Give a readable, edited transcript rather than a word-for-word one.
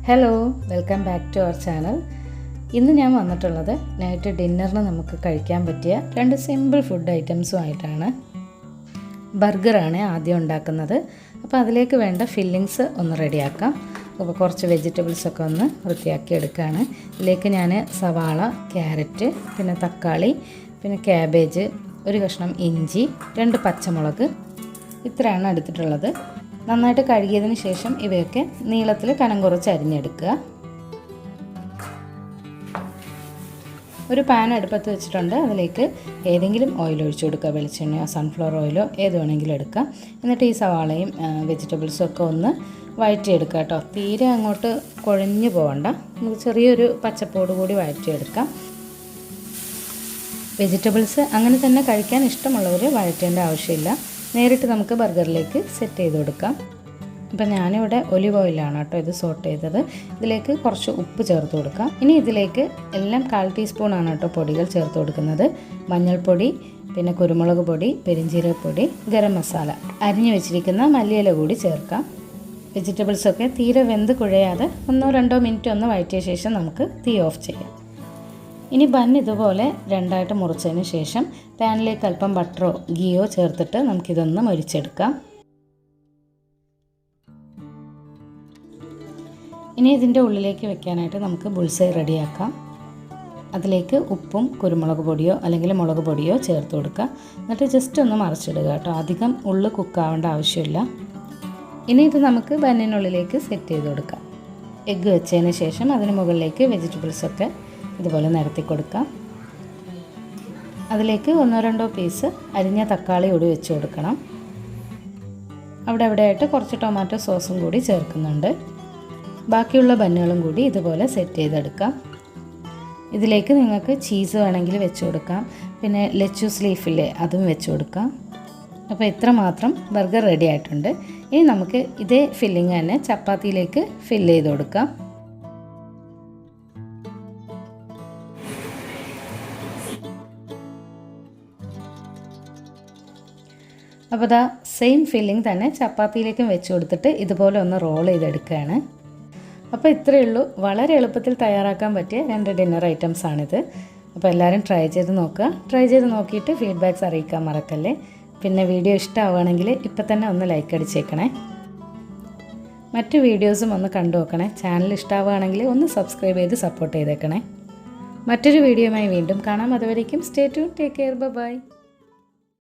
Hello, welcome back to our channel. ഇന്ന് ഞാൻ വന്നിട്ടുള്ളത് നൈറ്റ് ഡിന്നറിന് നമുക്ക് കഴിക്കാൻ പറ്റിയ രണ്ട് സിമ്പിൾ ഫുഡ് ഐറ്റംസുമായിട്ടാണ്. ബർഗറാണ് ആദ്യം ഉണ്ടാക്കുന്നത്. അപ്പോൾ അതിലേക്ക് വേണ്ട ഫില്ലിങ്സ് ഒന്ന് റെഡിയാക്കാം. അപ്പോൾ കുറച്ച് വെജിറ്റബിൾസൊക്കെ ഒന്ന് വൃത്തിയാക്കി എടുക്കുകയാണ്. ഇതിലേക്ക് ഞാൻ സവാള, ക്യാരറ്റ്, പിന്നെ തക്കാളി, പിന്നെ ക്യാബേജ്, ഒരു കഷ്ണം ഇഞ്ചി, 2 പച്ചമുളക്, ഇത്രയാണ് എടുത്തിട്ടുള്ളത്. നന്നായിട്ട് കഴുകിയതിന് ശേഷം ഇവയൊക്കെ നീളത്തിൽ കനം കുറച്ച് അരിഞ്ഞെടുക്കുക. ഒരു പാൻ അടുപ്പത്ത് വെച്ചിട്ടുണ്ട്. അതിലേക്ക് ഏതെങ്കിലും ഓയിൽ ഒഴിച്ചു കൊടുക്കുക. വെളിച്ചെണ്ണയോ സൺഫ്ലവർ ഓയിലോ ഏത് വേണമെങ്കിലും എടുക്കാം. എന്നിട്ട് ഈ സവാളയും വെജിറ്റബിൾസും ഒക്കെ ഒന്ന് വഴറ്റിയെടുക്കുക കേട്ടോ. തീരെ അങ്ങോട്ട് കുഴഞ്ഞു പോകണ്ട. നമുക്ക് ചെറിയൊരു പച്ചപ്പോട് കൂടി വഴറ്റിയെടുക്കാം. വെജിറ്റബിൾസ് അങ്ങനെ തന്നെ കഴിക്കാൻ ഇഷ്ടമുള്ളവർ വഴറ്റേണ്ട ആവശ്യമില്ല. നേരിട്ട് നമുക്ക് ബർഗറിലേക്ക് സെറ്റ് ചെയ്ത് കൊടുക്കാം. ഇപ്പം ഞാനിവിടെ ഒലിവ് ഓയിലാണ് കേട്ടോ ഇത് സോട്ട് ചെയ്തത്. ഇതിലേക്ക് കുറച്ച് ഉപ്പ് ചേർത്ത് കൊടുക്കാം. ഇനി ഇതിലേക്ക് എല്ലാം 1/4 ടീസ്പൂണാണ് കേട്ടോ പൊടികൾ ചേർത്ത് കൊടുക്കുന്നത്. മഞ്ഞൾപ്പൊടി, പിന്നെ കുരുമുളക് പൊടി, പെരിഞ്ജീരകപ്പൊടി, ഗരം മസാല, അരിഞ്ഞു വെച്ചിരിക്കുന്ന മല്ലിയില കൂടി ചേർക്കാം. വെജിറ്റബിൾസൊക്കെ തീരെ വെന്ത് കുഴയാതെ 1-2 മിനിറ്റ് ഒന്ന് വഴറ്റിയ ശേഷം നമുക്ക് തീ ഓഫ് ചെയ്യാം. ഇനി ബൺ ഇതുപോലെ 2ആയിട്ട് മുറിച്ചതിന് ശേഷം പാനിലേക്ക് അല്പം ബട്ടറോ ഗീയോ ചേർത്തിട്ട് നമുക്കിതൊന്ന് മൊരിച്ചെടുക്കാം. ഇനി ഇതിൻ്റെ ഉള്ളിലേക്ക് വെക്കാനായിട്ട് നമുക്ക് ബുൾസൈ റെഡിയാക്കാം. അതിലേക്ക് ഉപ്പും കുരുമുളക് പൊടിയോ അല്ലെങ്കിൽ മുളക് പൊടിയോ ചേർത്ത് കൊടുക്കുക. എന്നിട്ട് ജസ്റ്റ് ഒന്ന് മറിച്ചിടുക കേട്ടോ. അധികം ഉള്ളു കുക്കാവേണ്ട ആവശ്യമില്ല. ഇനി ഇത് നമുക്ക് ബണ്ണിനുള്ളിലേക്ക് സെറ്റ് ചെയ്ത് കൊടുക്കാം. എഗ്ഗ് വെച്ചതിന് ശേഷം അതിന് മുകളിലേക്ക് വെജിറ്റബിൾസൊക്കെ ഇതുപോലെ നിരത്തി കൊടുക്കാം. അതിലേക്ക് 1-2 പീസ് അരിഞ്ഞ തക്കാളി കൂടി വെച്ച് കൊടുക്കണം. അവിടെയായിട്ട് കുറച്ച് ടൊമാറ്റോ സോസും കൂടി ചേർക്കുന്നുണ്ട്. ബാക്കിയുള്ള ബന്നുകളും കൂടി ഇതുപോലെ സെറ്റ് ചെയ്തെടുക്കാം. ഇതിലേക്ക് നിങ്ങൾക്ക് ചീസ് വേണമെങ്കിൽ വെച്ച് കൊടുക്കാം. പിന്നെ ലെച്ചൂസ് ലീഫില്ലേ അതും വെച്ച് കൊടുക്കാം. അപ്പോൾ ഇത്ര മാത്രം ബർഗർ റെഡി ആയിട്ടുണ്ട്. ഇനി നമുക്ക് ഇതേ ഫില്ലിങ് തന്നെ ചപ്പാത്തിയിലേക്ക് ഫില്ല് ചെയ്ത് കൊടുക്കാം. അപ്പോൾ ഇതാ സെയിം ഫില്ലിങ് തന്നെ ചപ്പാത്തിയിലേക്കും വെച്ച് കൊടുത്തിട്ട് ഇതുപോലെ ഒന്ന് റോൾ ചെയ്തെടുക്കുകയാണ്. അപ്പോൾ ഇത്രയേ ഉള്ളൂ. വളരെ എളുപ്പത്തിൽ തയ്യാറാക്കാൻ പറ്റിയ 2 ഡിന്നർ ഐറ്റംസാണിത്. അപ്പോൾ എല്ലാവരും ട്രൈ ചെയ്ത് നോക്കുക. ട്രൈ ചെയ്ത് നോക്കിയിട്ട് ഫീഡ്ബാക്ക്സ് അറിയിക്കാൻ മറക്കല്ലേ. പിന്നെ വീഡിയോ ഇഷ്ടമാവുകയാണെങ്കിൽ ഇപ്പം തന്നെ ഒന്ന് ലൈക്ക് അടിച്ചേക്കണേ. മറ്റു വീഡിയോസും ഒന്ന് കണ്ടു നോക്കണേ. ചാനൽ ഇഷ്ടമാവുകയാണെങ്കിൽ ഒന്ന് സബ്സ്ക്രൈബ് ചെയ്ത് സപ്പോർട്ട് ചെയ്തേക്കണേ. മറ്റൊരു വീഡിയോയുമായി വീണ്ടും കാണാം. അതുവരേക്കും stay tune, take care, by.